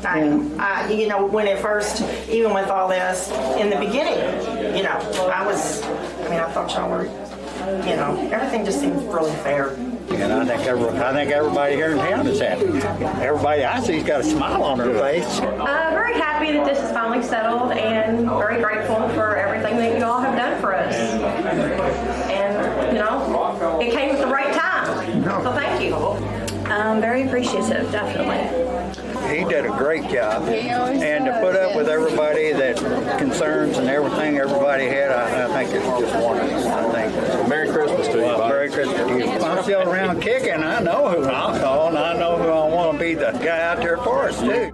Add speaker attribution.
Speaker 1: You know, when it first, even with all this, in the beginning, you know, I thought y'all were, you know, everything just seemed really fair.
Speaker 2: And I think everybody here in town is happy. Everybody I see's got a smile on their face.
Speaker 3: Very happy that this is finally settled, and very grateful for everything that you all have done for us. And, you know, it came at the right time. So thank you. Very appreciative, definitely.
Speaker 2: He did a great job. And to put up with everybody that concerns and everything everybody had, I think it's just wonderful. I think.
Speaker 4: Merry Christmas to you, Bob.
Speaker 2: Merry Christmas to you. I'm still around kicking. I know who I'll call, and I know who I want to be the guy out there for us, too.